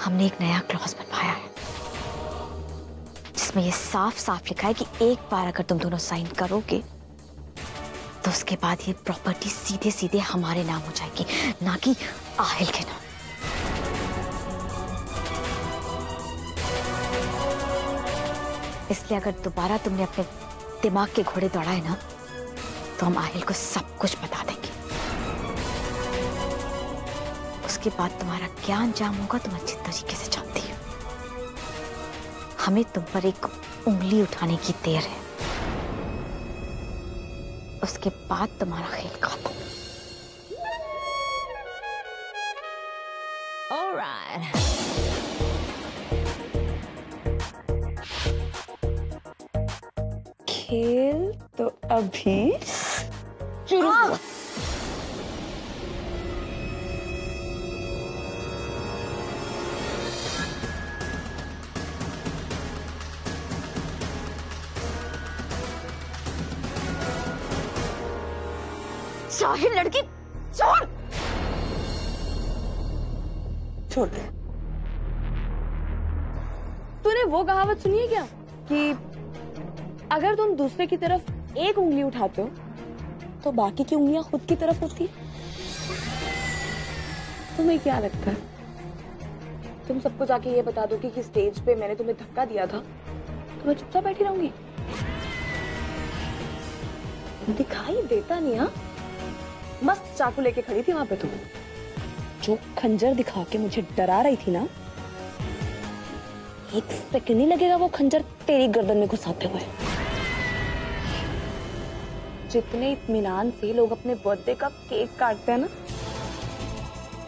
हमने एक नया क्लॉज बनवाया है जिसमें ये साफ साफ लिखा है कि एक बार अगर तुम दोनों साइन करोगे तो उसके बाद ये प्रॉपर्टी सीधे सीधे हमारे नाम हो जाएगी, ना कि आहिल के नाम। इसलिए अगर दोबारा तुमने अपने दिमाग के घोड़े दौड़ाए ना तो हम आहिल को सब कुछ बता देंगे। उसके बाद तुम्हारा क्या अंजाम होगा तुम अच्छी तरीके से जानती हो। हमें तुम पर एक उंगली उठाने की देर है, उसके बाद तुम्हारा खेल खत्म। Alright. खेल तो अभी शुरू हुआ। जाहिल लड़की, छोड़ छोड़ दे। तूने वो कहावत सुनी है क्या कि अगर तुम दूसरे की तरफ एक उंगली उठाते हो तो बाकी की उंगलियां खुद की तरफ होती है? तुम्हें क्या लगता है तुम सबको जाके ये बता दोगे कि स्टेज पे मैंने तुम्हें धक्का दिया था तो मैं चुपचाप बैठी रहूंगी? दिखाई देता नहीं? हाँ, मस्त चाकू लेके खड़ी थी वहां पे तुम, जो खंजर दिखा के मुझे डरा रही थी ना, एक सेकंड नहीं लगेगा वो खंजर तेरी गर्दन में घुसाते हुए। जितने इत्मीनान से लोग अपने बर्थडे का केक काटते हैं ना,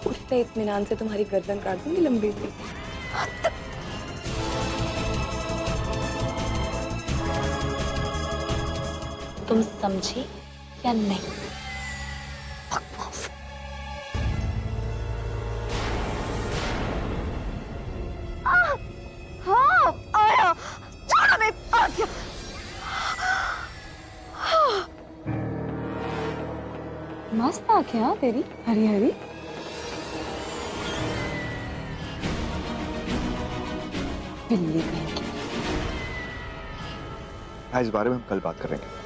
उतने इत्मीनान से तुम्हारी गर्दन काट दूंगी लंबी सी। तुम समझी या नहीं? हाँ आया, छोड़ा मैं आ गया। मस्त आ क्या तेरी हरी हरी। बिल्ली कहीं की। हाँ, इस बारे में हम कल बात करेंगे।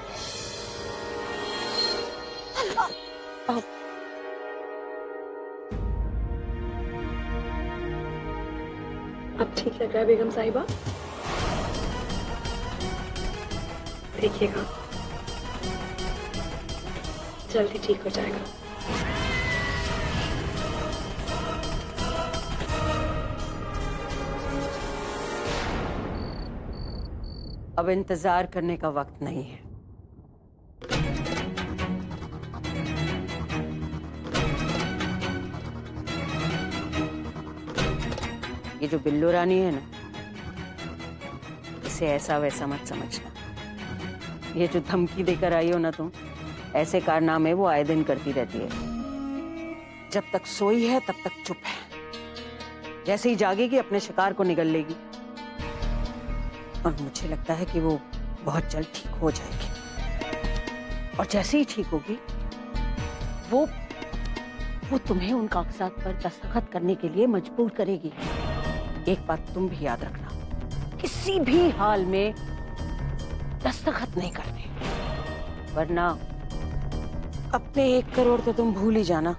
अब ठीक लग रहा है बेगम साहिबा? देखिएगा जल्दी ठीक हो जाएगा। अब इंतजार करने का वक्त नहीं है। ये जो बिल्लू रानी है ना, इसे ऐसा वैसा मत समझना। ये जो धमकी देकर आई हो ना तुम, ऐसे कारनामे वो आए दिन करती रहती है। जब तक सोई है तब तक चुप है, जैसे ही जागेगी अपने शिकार को निगल लेगी। और मुझे लगता है कि वो बहुत जल्द ठीक हो जाएगी, और जैसे ही ठीक होगी वो तुम्हें उन कागजात पर दस्तखत करने के लिए मजबूर करेगी। एक बात तुम भी याद रखना, किसी भी हाल में दस्तखत नहीं करते, वरना अपने 1 करोड़ तो तुम भूल ही जाना।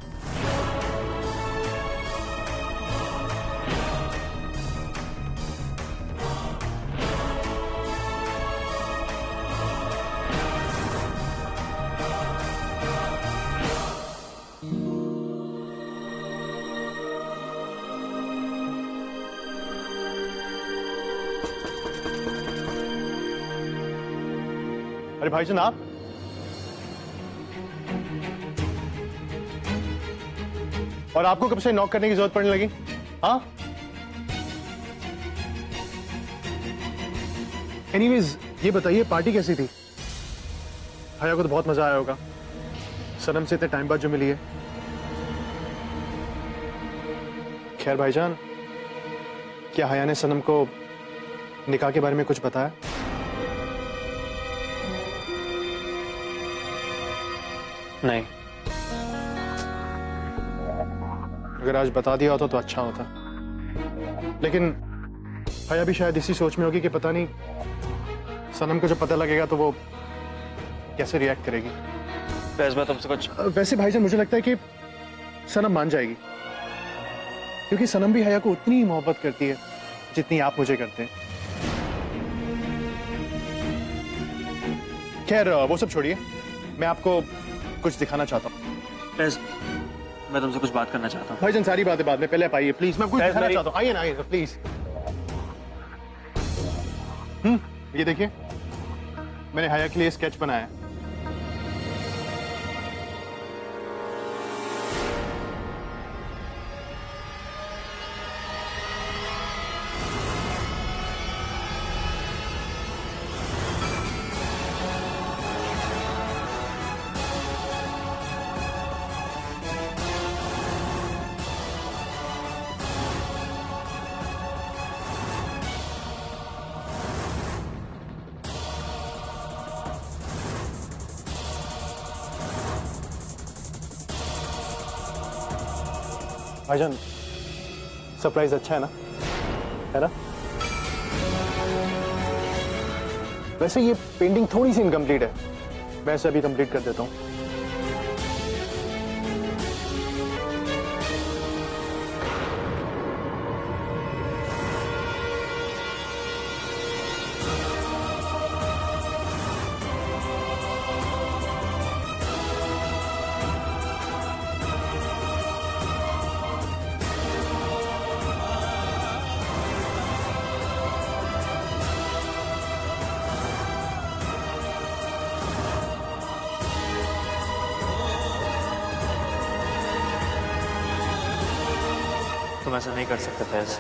अरे भाई जनाब, और आपको कब से नॉक करने की जरूरत पड़ने लगी? हाँ, एनीवेज ये बताइए पार्टी कैसी थी? हया को तो बहुत मजा आया होगा, सनम से इतने टाइम बाद जो मिली है। खैर भाईजान, क्या हया ने सनम को निकाह के बारे में कुछ बताया? नहीं। अगर आज बता दिया होता तो अच्छा होता। लेकिन हया भी शायद इसी सोच में होगी कि पता नहीं सनम को जब पता लगेगा तो वो कैसे रिएक्ट करेगी। फैज मैं तुमसे कुछ वैसे भाईजान मुझे लगता है कि सनम मान जाएगी, क्योंकि सनम भी हया को उतनी ही मोहब्बत करती है जितनी आप मुझे करते हैं। खैर वो सब छोड़िए, मैं आपको कुछ दिखाना चाहता हूँ। फैज मैं तुमसे कुछ बात करना चाहता हूँ। भाईजान सारी बातें बाद में, पहले आप आइए प्लीज, मैं कुछ फैज, दिखाना मेरी- चाहता हूँ। आइए ना, आइए प्लीज। ये देखिए, मैंने हया के लिए स्केच बनाया है। भाईजान सरप्राइज अच्छा है ना? वैसे ये पेंटिंग थोड़ी सी इनकम्प्लीट है, मैं इसे अभी कंप्लीट कर देता हूँ। तुम ऐसा नहीं कर सकते फैज।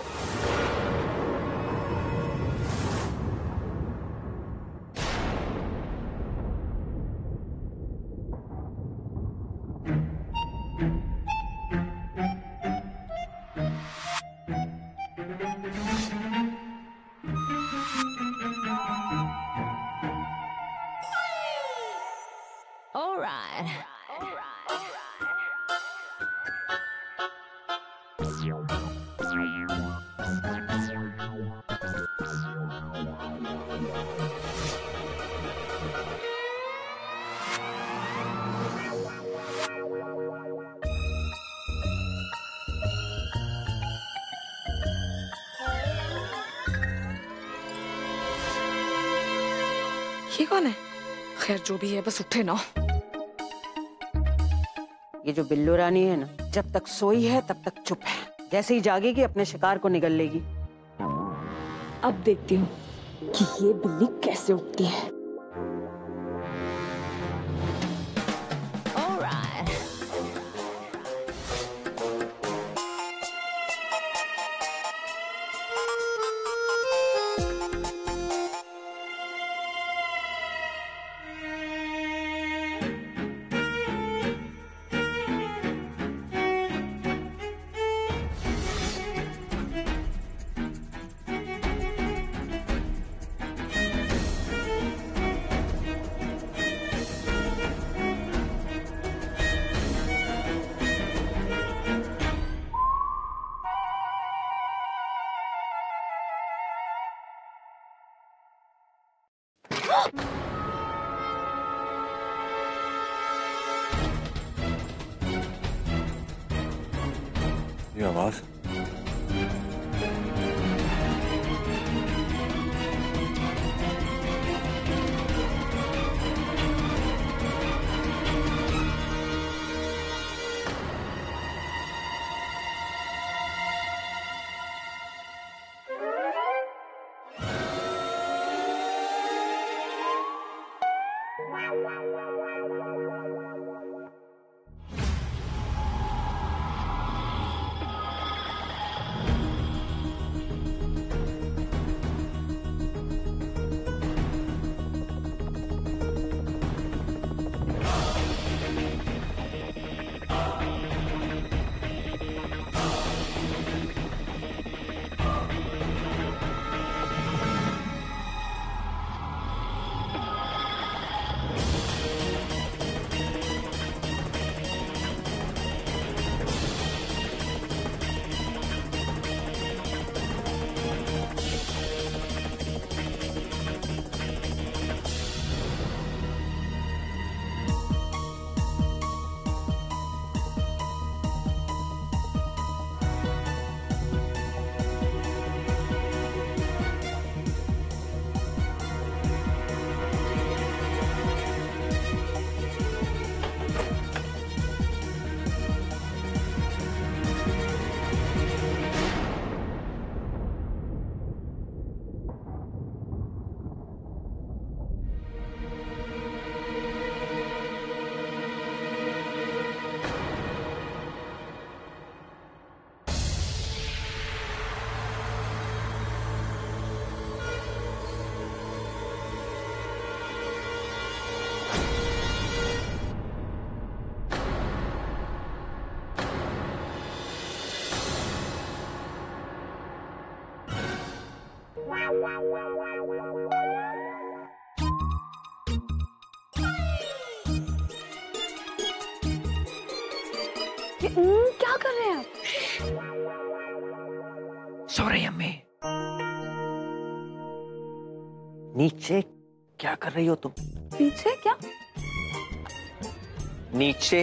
ये कौन है? खैर जो भी है, बस उठे ना। ये जो बिल्लू रानी है ना, जब तक सोई है तब तक चुप है। जैसे ही जागेगी अपने शिकार को निगल लेगी। अब देखती हूँ कि ये बिल्ली कैसे उठती है। ये आवाज क्या कर रहे हैं आप? सॉरी अम्मी। नीचे क्या कर रही हो तुम? पीछे क्या? नीचे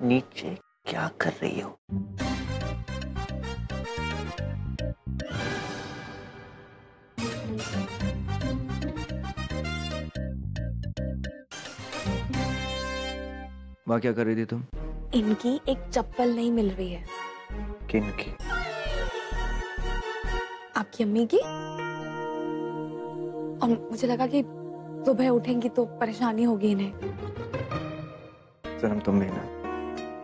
नीचे क्या कर रही हो? वहाँ क्या कर रही थी तुम? इनकी एक चप्पल नहीं मिल रही है। किन की? आपकी अम्मी की। और मुझे लगा कि सुबह उठेंगी तो परेशानी होगी इन्हें। सनम तुम भी ना,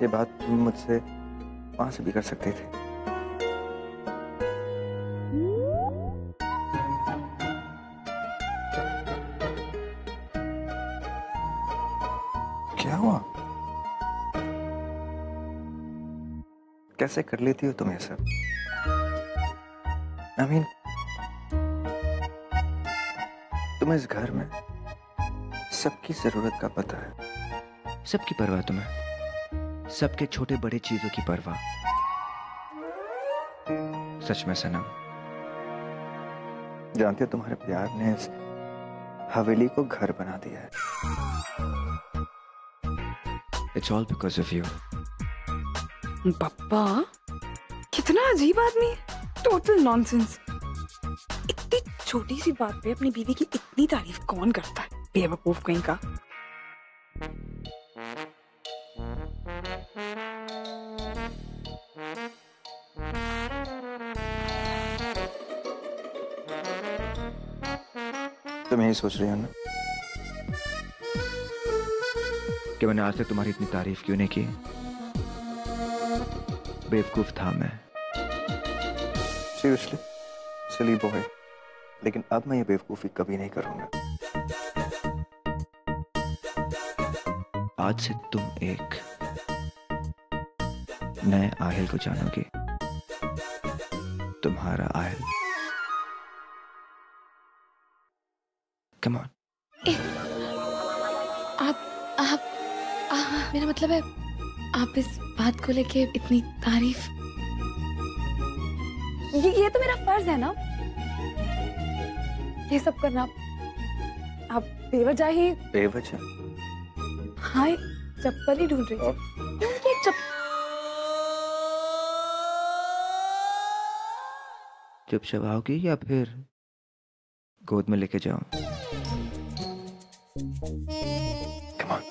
ये बात तुम मुझसे वहां से भी कर सकते थे। क्या हुआ? कैसे कर लेती हो तुम ये सब? I mean, तुम्हें इस घर में सबकी जरूरत का पता है, सबकी परवाह तुम्हें, सबके छोटे बड़े चीजों की परवाह। सच में सनम, जानते हो तुम्हारे प्यार ने इस हवेली को घर बना दिया है। It's all because of you. पप्पा कितना अजीब आदमी है, टोटल नॉनसेंस। इतनी छोटी सी बात पे अपनी बीवी की इतनी तारीफ कौन करता है, बेवकूफ कहीं का। तुम यही सोच रही हो ना कि मैंने आज तक तुम्हारी इतनी तारीफ क्यों नहीं की? बेवकूफ था मैं, सीरियसली सिली बॉय। लेकिन अब मैं ये बेवकूफी कभी नहीं करूंगा। आज से तुम एक नए आहिल को जानोगे, तुम्हारा आहिल। Come on. आप मेरा मतलब है, आप इस बात को लेके इतनी तारीफ, ये तो मेरा फर्ज है ना, ये सब करना। आप बेवजह ही। बेवजह? हाँ, चप्पल ही ढूंढ रही थी। ये चुपचाप आओगी या फिर गोद में लेके जाऊं? Come on.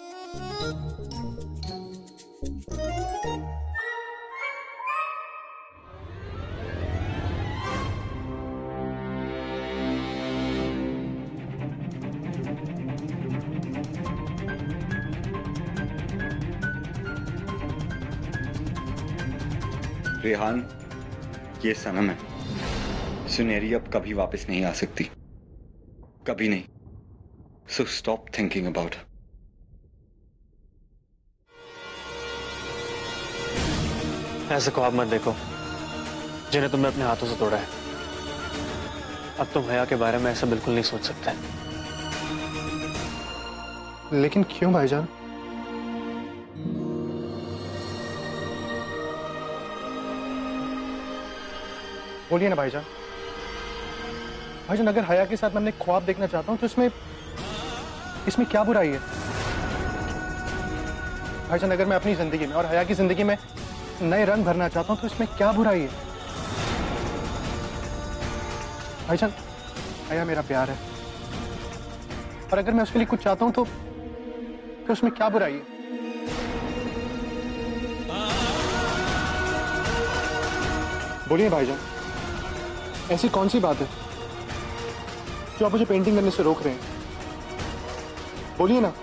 रेहान, ये सनम है। सुनेरी अब कभी वापस नहीं आ सकती, कभी नहीं। So stop thinking about her. ऐसे ख्वाब मत देखो जिन्हें तुमने अपने हाथों से तोड़ा है। अब तुम हया के बारे में ऐसा बिल्कुल नहीं सोच सकते। लेकिन क्यों भाईजान? बोलिए ना भाईजान। भाईजान, अगर हया के साथ मैं अपने ख्वाब देखना चाहता हूं तो इसमें क्या बुराई है? भाईजान, अगर मैं अपनी जिंदगी में और हया की जिंदगी में नए रंग भरना चाहता हूं तो इसमें क्या बुराई है? भाईजान, हया मेरा प्यार है और अगर मैं उसके लिए कुछ चाहता हूं तो उसमें क्या बुराई है? बोलिए भाईजान, ऐसी कौन सी बात है जो आप मुझे पेंटिंग करने से रोक रहे हैं? बोलिए ना।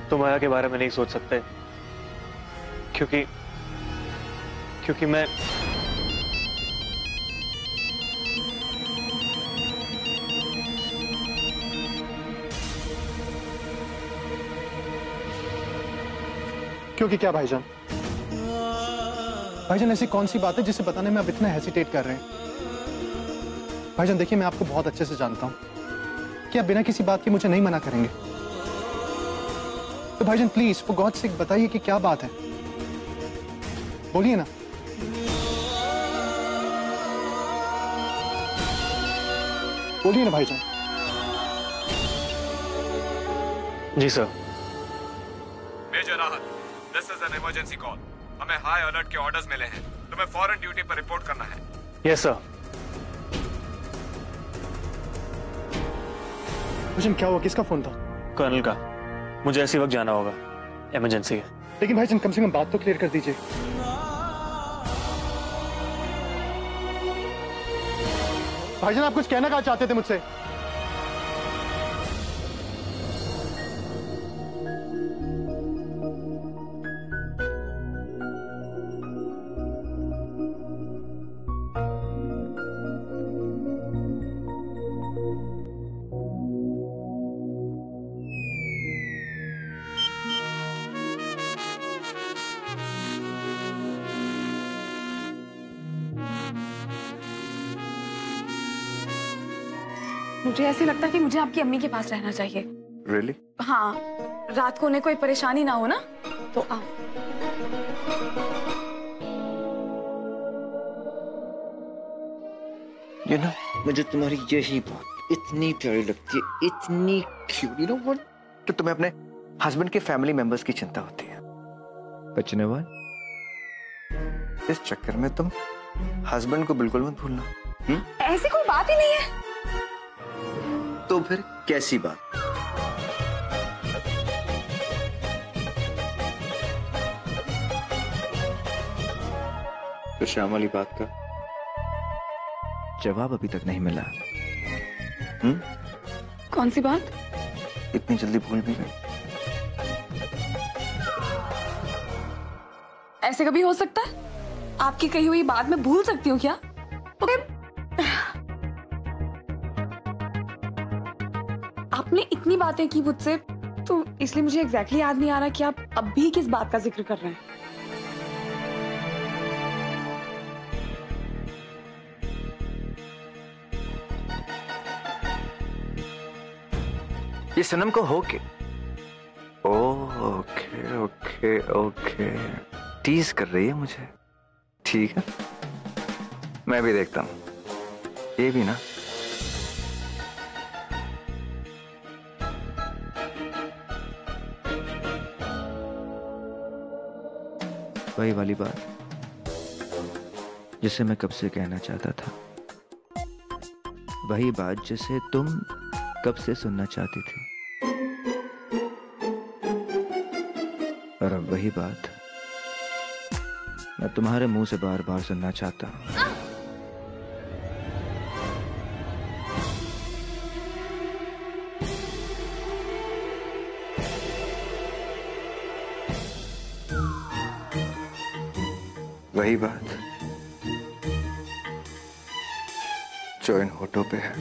तुम हया के बारे में नहीं सोच सकते क्योंकि मैं क्योंकि क्या भाईजान? भाईजान ऐसी कौन सी बात है जिसे बताने में आप इतना हेसिटेट कर रहे हैं? भाईजान देखिए, मैं आपको बहुत अच्छे से जानता हूं कि आप बिना किसी बात के मुझे नहीं मना करेंगे। तो भाईजान प्लीज फॉर गॉड सेक बताइए कि क्या बात है, बोलिए ना। बोलिए ना भाईजान। जी सर। मेजर राहत, this is an emergency call. हमें हाई अलर्ट के ऑर्डर्स मिले हैं, तुम्हें फौरन ड्यूटी पर रिपोर्ट करना है। Yes sir. भाईजान क्या हुआ, किसका फोन था? कर्नल का। मुझे ऐसी वक्त जाना होगा, इमरजेंसी है। लेकिन भाईजान कम से कम बात तो क्लियर कर दीजिए। भाईजान आप कुछ कहना क्या चाहते थे मुझसे? मुझे ऐसे लगता है कि मुझे आपकी अम्मी के पास रहना चाहिए। Really? हाँ, रात को उन्हें कोई परेशानी ना हो ना, तो आओ। You know, मुझे तुम्हारी यही बात इतनी प्यारी लगती है, इतनी क्यूट। You know what? कि तुम्हें अपने हस्बैंड के फैमिली मेंबर्स की चिंता होती है। But you know what? इस चक्कर में तुम हस्बैंड को बिल्कुल मत भूलना। ऐसी कोई बात ही नहीं है। तो फिर कैसी बात? तो शाम वाली बात का जवाब अभी तक नहीं मिला। कौन सी बात? इतनी जल्दी भूल भी गई? ऐसे कभी हो सकता है? आपकी कही हुई बात मैं भूल सकती हूँ क्या? आपने इतनी बातें की मुझसे, तो इसलिए मुझे एग्जैक्टली याद नहीं आ रहा कि आप अब भी किस बात का जिक्र कर रहे हैं। ये सनम को हो के ओके ओके ओके टीज कर रही है मुझे। ठीक है, मैं भी देखता हूं। ये भी ना वही वाली बात जिसे मैं कब से कहना चाहता था, वही बात जिसे तुम कब से सुनना चाहती थी, और अब वही बात मैं तुम्हारे मुंह से बार बार सुनना चाहता हूं। वही बात जो इन होठों पे है।